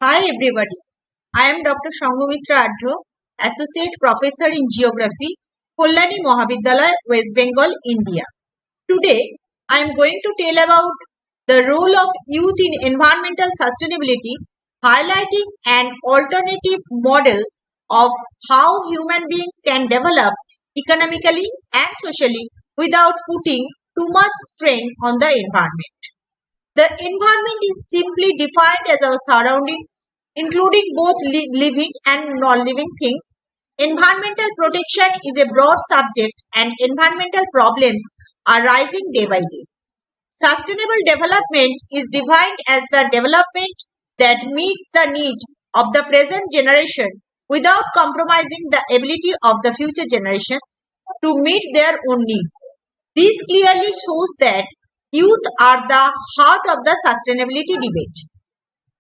Hi everybody, I am Dr. Shambhamitra Adhro, Associate Professor in Geography, Kollani Mahavidyalaya, West Bengal, India. Today, I am going to tell about the role of youth in environmental sustainability, highlighting an alternative model of how human beings can develop economically and socially without putting too much strain on the environment. The environment is simply defined as our surroundings, including both living and non living things. Environmental protection is a broad subject, and environmental problems are rising day by day. Sustainable development is defined as the development that meets the need of the present generation without compromising the ability of the future generations to meet their own needs. This clearly shows that youth are the heart of the sustainability debate.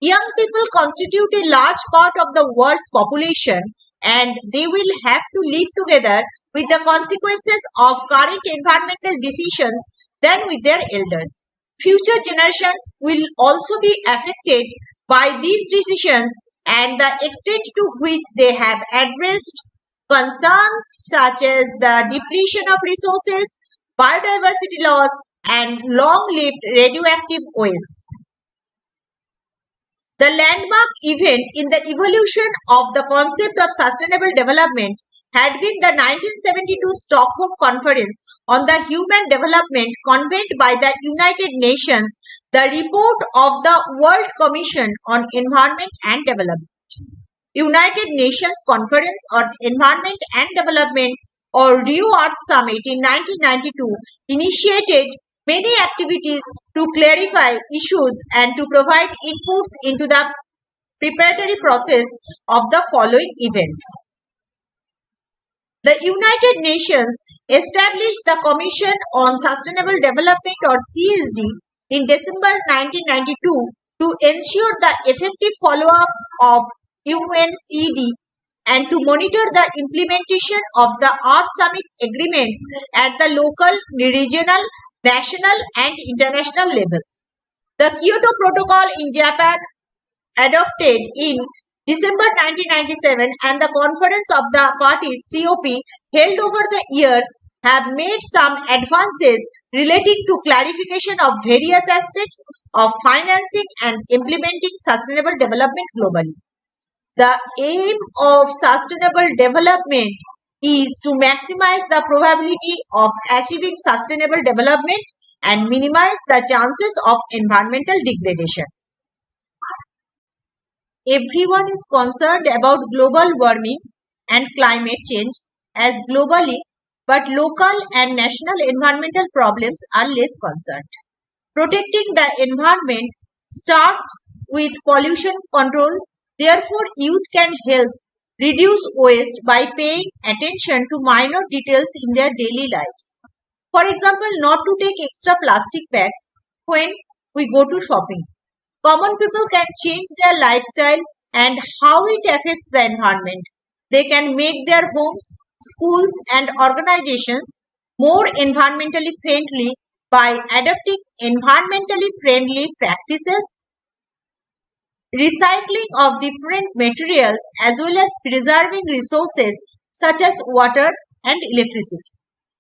Young people constitute a large part of the world's population and they will have to live together with the consequences of current environmental decisions than with their elders. Future generations will also be affected by these decisions and the extent to which they have addressed concerns such as the depletion of resources, biodiversity loss, and long lived radioactive wastes. The landmark event in the evolution of the concept of sustainable development had been the 1972 Stockholm Conference on the Human Development convened by the United Nations, the report of the World Commission on Environment and Development. United Nations Conference on Environment and Development or Rio Earth Summit in 1992 initiated many activities to clarify issues and to provide inputs into the preparatory process of the following events. The United Nations established the Commission on Sustainable Development or CSD in December 1992 to ensure the effective follow-up of UNCD and to monitor the implementation of the Earth Summit agreements at the local, regional, national and international levels. The Kyoto Protocol in Japan adopted in December 1997 and the Conference of the Parties COP held over the years have made some advances relating to clarification of various aspects of financing and implementing sustainable development globally. The aim of sustainable development is to maximize the probability of achieving sustainable development and minimize the chances of environmental degradation. Everyone is concerned about global warming and climate change as globally, but local and national environmental problems are less concerned. Protecting the environment starts with pollution control. Therefore, youth can help reduce waste by paying attention to minor details in their daily lives. For example, not to take extra plastic bags when we go to shopping. Common people can change their lifestyle and how it affects the environment. They can make their homes, schools, and organizations more environmentally friendly by adopting environmentally friendly practices, recycling of different materials, as well as preserving resources such as water and electricity.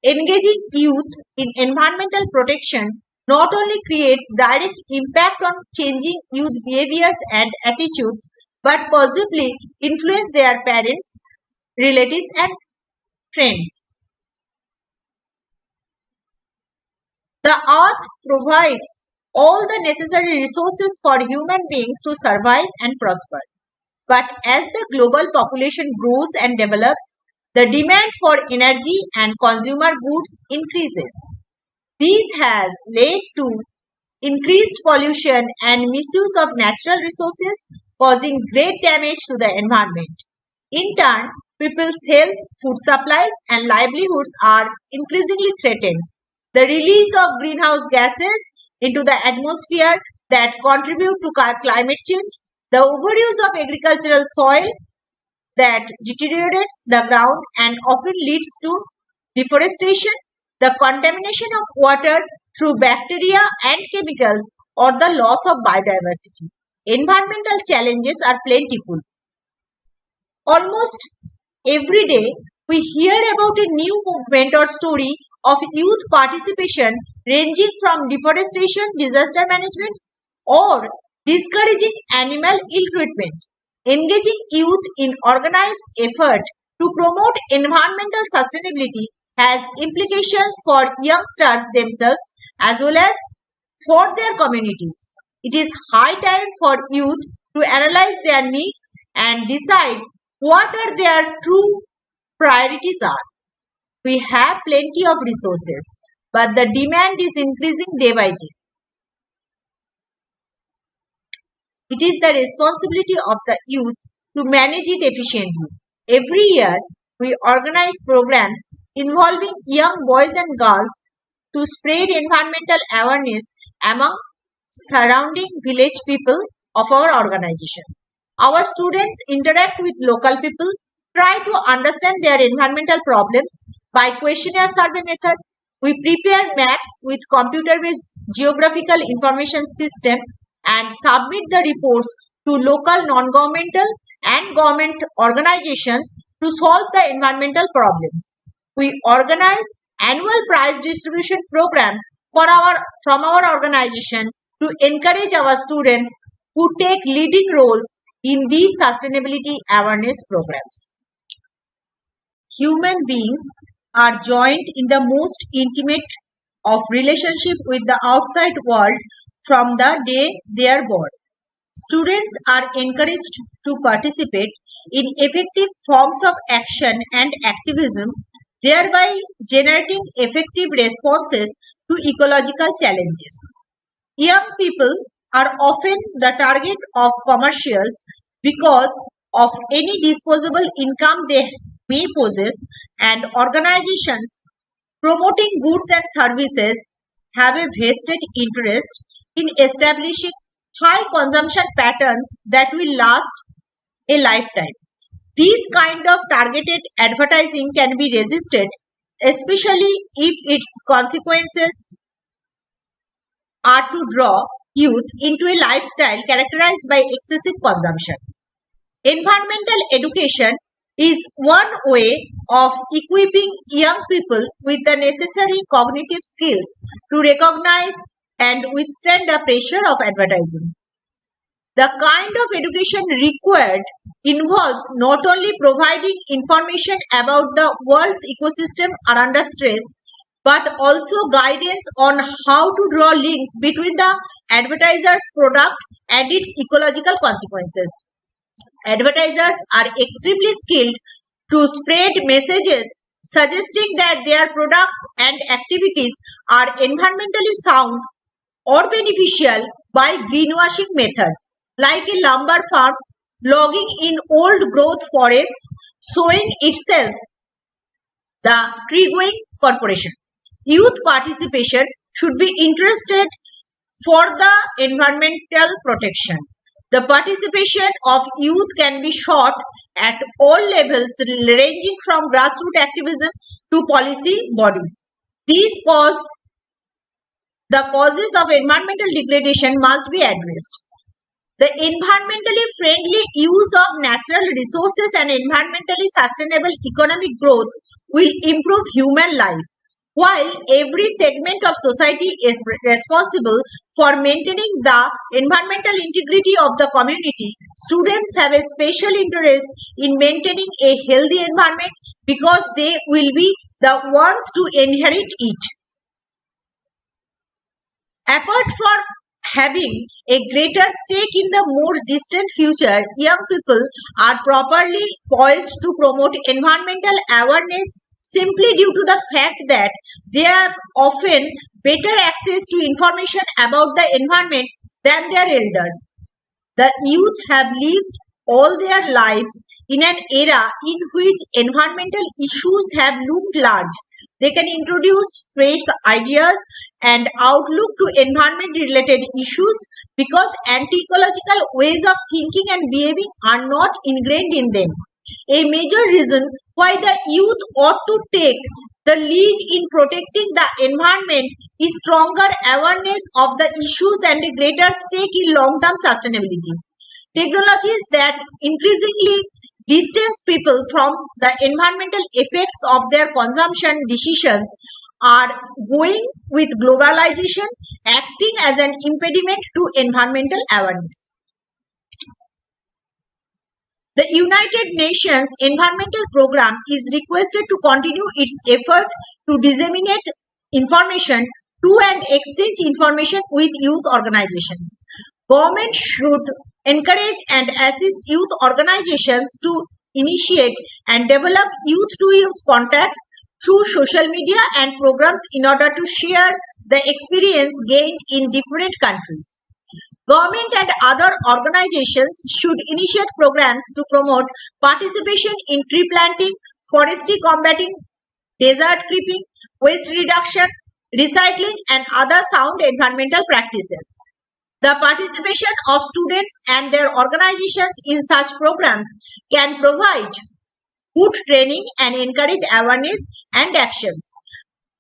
Engaging youth in environmental protection not only creates direct impact on changing youth behaviors and attitudes, but possibly influence their parents, relatives, and friends. The earth provides all the necessary resources for human beings to survive and prosper. But as the global population grows and develops, the demand for energy and consumer goods increases. This has led to increased pollution and misuse of natural resources, causing great damage to the environment. In turn, people's health, food supplies, and livelihoods are increasingly threatened. The release of greenhouse gases into the atmosphere that contribute to climate change, the overuse of agricultural soil that deteriorates the ground and often leads to deforestation, the contamination of water through bacteria and chemicals, or the loss of biodiversity. environmental challenges are plentiful. Almost every day, we hear about a new movement or story of youth participation ranging from deforestation, disaster management, or discouraging animal ill treatment. Engaging youth in organized effort to promote environmental sustainability has implications for youngsters themselves as well as for their communities. It is high time for youth to analyze their needs and decide what are their true priorities are. We have plenty of resources, but the demand is increasing day by day. It is the responsibility of the youth to manage it efficiently. Every year, we organize programs involving young boys and girls to spread environmental awareness among surrounding village people of our organization. Our students interact with local people, try to understand their environmental problems by questionnaire survey method. We prepare maps with computer-based geographical information system and submit the reports to local non-governmental and government organizations to solve the environmental problems. We organize annual prize distribution program from our organization to encourage our students who take leading roles in these sustainability awareness programs. Human beings are joined in the most intimate of relationship with the outside world from the day they are born. Students are encouraged to participate in effective forms of action and activism, thereby generating effective responses to ecological challenges. Young people are often the target of commercials because of any disposable income they may possess, and organizations promoting goods and services have a vested interest in establishing high consumption patterns that will last a lifetime. These kind of targeted advertising can be resisted, especially if its consequences are to draw youth into a lifestyle characterized by excessive consumption. Environmental education is one way of equipping young people with the necessary cognitive skills to recognize and withstand the pressure of advertising. The kind of education required involves not only providing information about the world's ecosystem are under stress, but also guidance on how to draw links between the advertiser's product and its ecological consequences. Advertisers are extremely skilled to spread messages suggesting that their products and activities are environmentally sound or beneficial by greenwashing methods, like a lumber farm logging in old growth forests, showing itself the tree growing corporation. Youth participation should be interested for the environmental protection. The participation of youth can be sought at all levels, ranging from grassroots activism to policy bodies. The causes of environmental degradation must be addressed. The environmentally friendly use of natural resources and environmentally sustainable economic growth will improve human life. While every segment of society is responsible for maintaining the environmental integrity of the community, students have a special interest in maintaining a healthy environment because they will be the ones to inherit it. Apart from having a greater stake in the more distant future, young people are properly poised to promote environmental awareness simply due to the fact that they have often better access to information about the environment than their elders. The youth have lived all their lives in an era in which environmental issues have loomed large. They can introduce fresh ideas and outlook to environment related issues because anti-ecological ways of thinking and behaving are not ingrained in them. A major reason why the youth ought to take the lead in protecting the environment is stronger awareness of the issues and a greater stake in long-term sustainability. Technologies that increasingly distance people from the environmental effects of their consumption decisions are going with globalization acting as an impediment to environmental awareness. The United Nations Environmental Programme is requested to continue its effort to disseminate information to and exchange information with youth organizations. Government should encourage and assist youth organizations to initiate and develop youth-to-youth contacts through social media and programs in order to share the experience gained in different countries. Government and other organizations should initiate programs to promote participation in tree planting, forestry combating, desert clipping, waste reduction, recycling, and other sound environmental practices. The participation of students and their organizations in such programs can provide good training and encourage awareness and actions.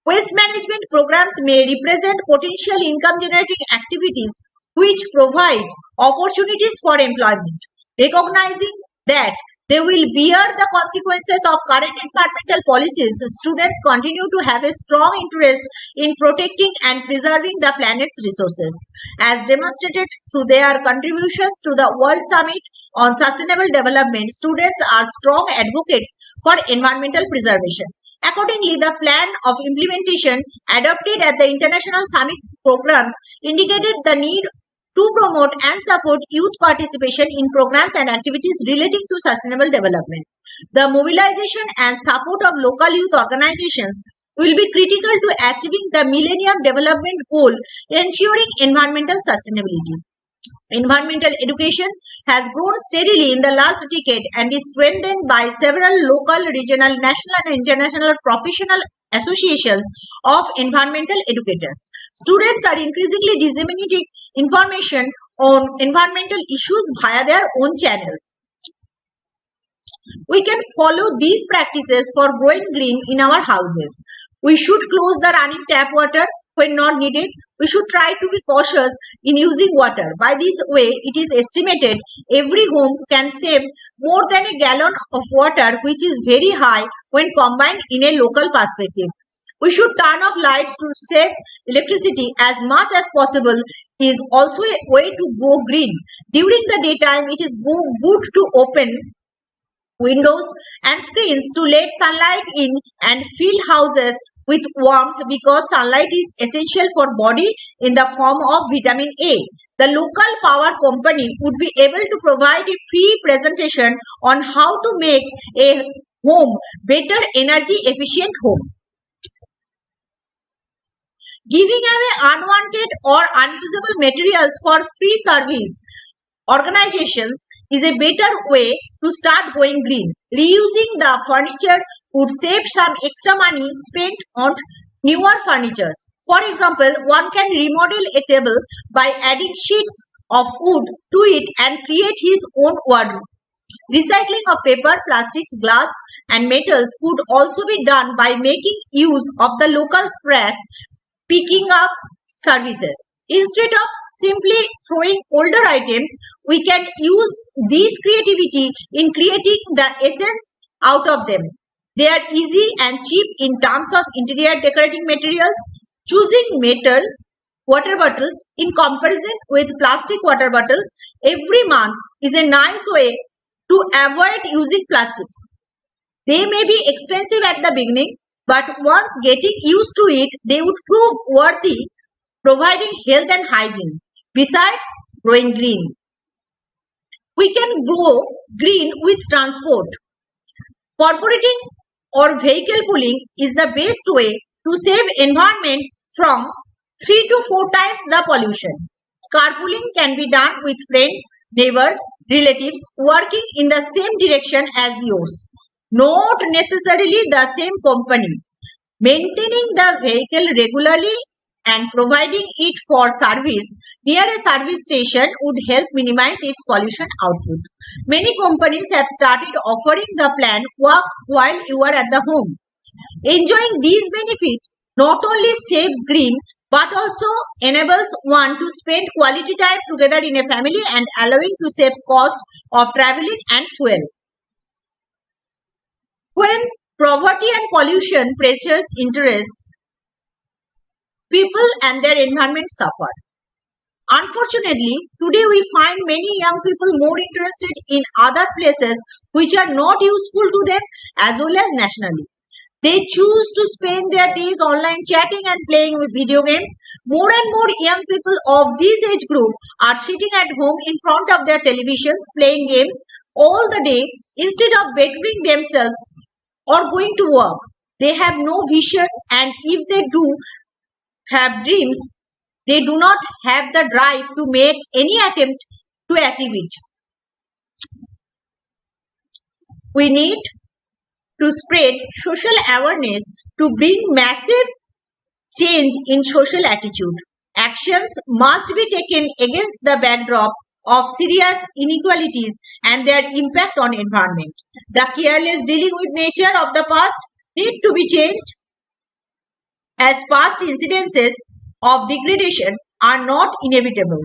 Waste management programs may represent potential income generating activities which provide opportunities for employment. Recognizing that they will bear the consequences of current environmental policies, students continue to have a strong interest in protecting and preserving the planet's resources. As demonstrated through their contributions to the World Summit on Sustainable Development, students are strong advocates for environmental preservation. Accordingly, the plan of implementation adopted at the International Summit programs indicated the need to promote and support youth participation in programs and activities relating to sustainable development. The mobilization and support of local youth organizations will be critical to achieving the Millennium Development Goal, ensuring environmental sustainability. Environmental education has grown steadily in the last decade and is strengthened by several local, regional, national, and international professional associations of environmental educators. Students are increasingly disseminating information on environmental issues via their own channels. We can follow these practices for growing green in our houses. We should close the running tap water when not needed. We should try to be cautious in using water. By this way, it is estimated every home can save more than a gallon of water, which is very high when combined in a local perspective. We should turn off lights to save electricity as much as possible. Is also a way to go green. During the daytime, it is good to open windows and screens to let sunlight in and fill houses with warmth because sunlight is essential for body in the form of vitamin A. The local power company would be able to provide a free presentation on how to make a home better energy efficient home. Giving away unwanted or unusable materials for free service organizations is a better way to start going green. Reusing the furniture would save some extra money spent on newer furnitures. For example, one can remodel a table by adding sheets of wood to it and create his own wardrobe. Recycling of paper, plastics, glass, and metals could also be done by making use of the local trash picking up services. Instead of simply throwing older items, we can use this creativity in creating the essence out of them. They are easy and cheap in terms of interior decorating materials. Choosing metal water bottles in comparison with plastic water bottles every month is a nice way to avoid using plastics. They may be expensive at the beginning, but once getting used to it, they would prove worthy, providing health and hygiene. Besides growing green, we can grow green with transport. Incorporating or vehicle pooling is the best way to save environment from 3 to 4 times the pollution. Carpooling can be done with friends, neighbors, relatives working in the same direction as yours, not necessarily the same company. Maintaining the vehicle regularly and providing it for service near a service station would help minimize its pollution output. Many companies have started offering the plan work while you are at the home. Enjoying these benefits not only saves green but also enables one to spend quality time together in a family and allowing to save cost of traveling and fuel. When poverty and pollution pressures interest, people and their environment suffer. Unfortunately, today we find many young people more interested in other places which are not useful to them as well as nationally. They choose to spend their days online chatting and playing with video games. More and more young people of this age group are sitting at home in front of their televisions playing games all the day instead of bettering themselves or going to work. They have no vision, and if they do have dreams, they do not have the drive to make any attempt to achieve it. We need to spread social awareness to bring massive change in social attitude. Actions must be taken against the backdrop of serious inequalities and their impact on environment. The careless dealing with nature of the past need to be changed, as past incidences of degradation are not inevitable.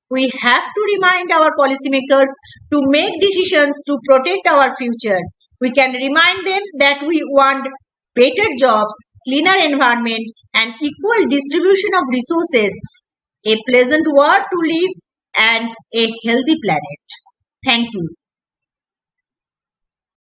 We have to remind our policymakers to make decisions to protect our future. We can remind them that we want better jobs, cleaner environment, and equal distribution of resources, a pleasant world to live, and a healthy planet. Thank you.